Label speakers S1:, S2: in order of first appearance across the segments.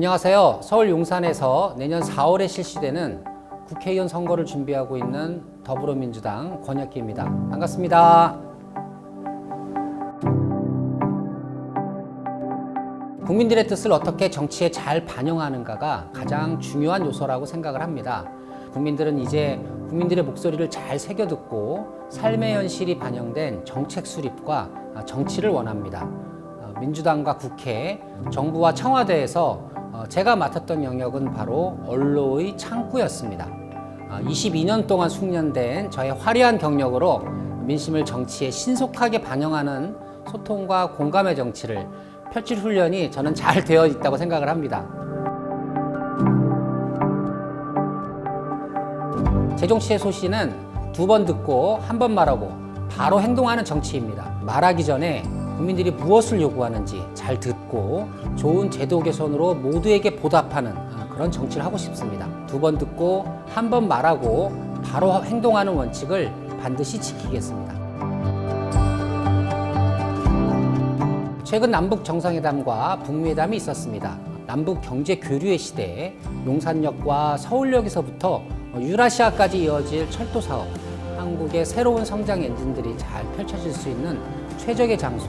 S1: 안녕하세요. 서울 용산에서 내년 4월에 실시되는 국회의원 선거를 준비하고 있는 더불어민주당 권혁기입니다. 반갑습니다. 국민들의 뜻을 어떻게 정치에 잘 반영하는가가 가장 중요한 요소라고 생각을 합니다. 국민들은 이제 국민들의 목소리를 잘 새겨듣고 삶의 현실이 반영된 정책 수립과 정치를 원합니다. 민주당과 국회, 정부와 청와대에서 제가 맡았던 영역은 바로 언로의 창구였습니다. 22년 동안 숙련된 저의 화려한 경력으로 민심을 정치에 신속하게 반영하는 소통과 공감의 정치를 펼칠 훈련이 저는 잘 되어 있다고 생각을 합니다. 제 정치의 소신은 두 번 듣고 한 번 말하고 바로 행동하는 정치입니다. 말하기 전에 국민들이 무엇을 요구하는지 잘 듣고 좋은 제도 개선으로 모두에게 보답하는 그런 정치를 하고 싶습니다. 두 번 듣고 한 번 말하고 바로 행동하는 원칙을 반드시 지키겠습니다. 최근 남북 정상회담과 북미회담이 있었습니다. 남북 경제 교류의 시대에 용산역과 서울역에서부터 유라시아까지 이어질 철도 사업, 한국의 새로운 성장 엔진들이 잘 펼쳐질 수 있는 최적의 장소,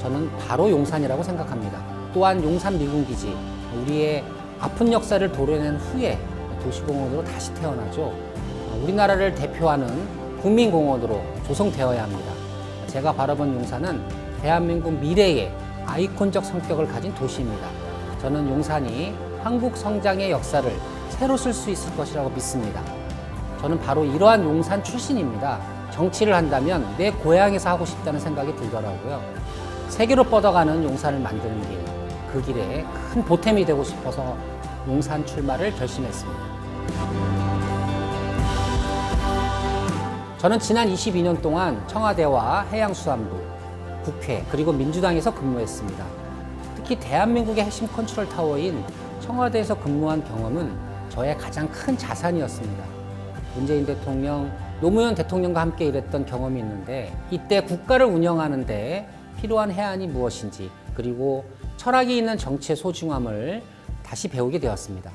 S1: 저는 바로 용산이라고 생각합니다. 또한 용산 미군기지, 우리의 아픈 역사를 도려낸 후에 도시공원으로 다시 태어나죠. 우리나라를 대표하는 국민공원으로 조성되어야 합니다. 제가 바라본 용산은 대한민국 미래의 아이콘적 성격을 가진 도시입니다. 저는 용산이 한국 성장의 역사를 새로 쓸 수 있을 것이라고 믿습니다. 저는 바로 이러한 용산 출신입니다. 정치를 한다면 내 고향에서 하고 싶다는 생각이 들더라고요. 세계로 뻗어가는 용산을 만드는 길, 그 길에 큰 보탬이 되고 싶어서 용산 출마를 결심했습니다. 저는 지난 22년 동안 청와대와 해양수산부, 국회, 그리고 민주당에서 근무했습니다. 특히 대한민국의 핵심 컨트롤 타워인 청와대에서 근무한 경험은 저의 가장 큰 자산이었습니다. 문재인 대통령, 노무현 대통령과 함께 일했던 경험이 있는데 이때 국가를 운영하는 데 필요한 해안이 무엇인지 그리고 철학이 있는 정치의 소중함을 다시 배우게 되었습니다.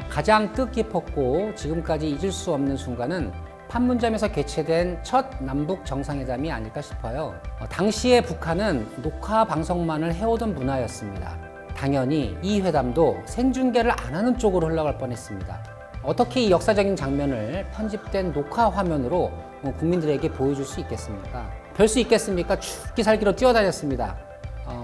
S1: 가장 뜻깊었고 지금까지 잊을 수 없는 순간은 판문점에서 개최된 첫 남북 정상회담이 아닐까 싶어요. 당시에 북한은 녹화 방송만을 해오던 문화였습니다. 당연히 이 회담도 생중계를 안 하는 쪽으로 흘러갈 뻔했습니다. 어떻게 이 역사적인 장면을 편집된 녹화 화면으로 국민들에게 보여줄 수 있겠습니까? 별 수 있겠습니까? 죽기 살기로 뛰어다녔습니다.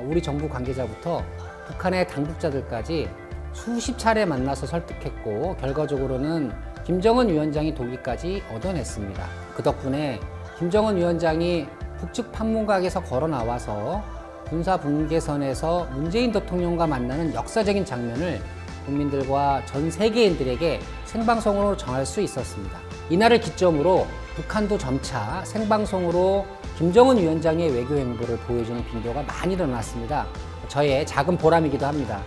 S1: 우리 정부 관계자부터 북한의 당국자들까지 수십 차례 만나서 설득했고 결과적으로는 김정은 위원장이 동의까지 얻어냈습니다. 그 덕분에 김정은 위원장이 북측 판문각에서 걸어 나와서 군사분계선에서 문재인 대통령과 만나는 역사적인 장면을 국민들과 전 세계인들에게 생방송으로 전할 수 있었습니다. 이날을 기점으로 북한도 점차 생방송으로 김정은 위원장의 외교 행보를 보여주는 빈도가 많이 일어났습니다. 저의 작은 보람이기도 합니다.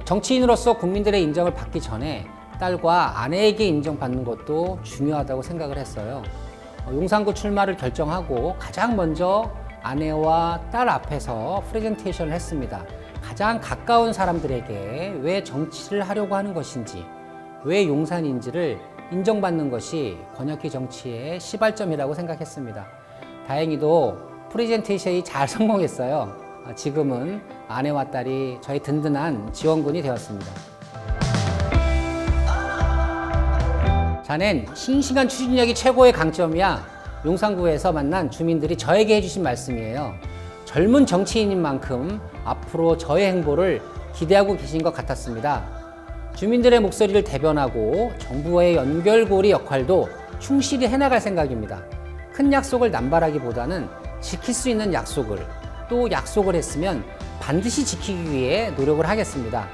S1: 정치인으로서 국민들의 인정을 받기 전에 딸과 아내에게 인정받는 것도 중요하다고 생각을 했어요. 용산구 출마를 결정하고 가장 먼저 아내와 딸 앞에서 프레젠테이션을 했습니다. 가장 가까운 사람들에게 왜 정치를 하려고 하는 것인지, 왜 용산인지를 인정받는 것이 권혁기 정치의 시발점이라고 생각했습니다. 다행히도 프레젠테이션이 잘 성공했어요. 지금은 아내와 딸이 저희 든든한 지원군이 되었습니다. 자넨 싱싱한 추진력이 최고의 강점이야. 용산구에서 만난 주민들이 저에게 해주신 말씀이에요. 젊은 정치인인 만큼 앞으로 저의 행보를 기대하고 계신 것 같았습니다. 주민들의 목소리를 대변하고 정부와의 연결고리 역할도 충실히 해나갈 생각입니다. 큰 약속을 남발하기보다는 지킬 수 있는 약속을, 또 약속을 했으면 반드시 지키기 위해 노력을 하겠습니다.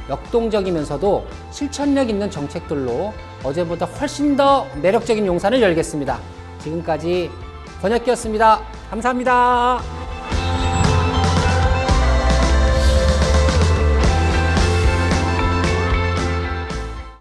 S1: 역동적이면서도 실천력 있는 정책들로 어제보다 훨씬 더 매력적인 용산을 열겠습니다. 지금까지 권혁기였습니다. 감사합니다.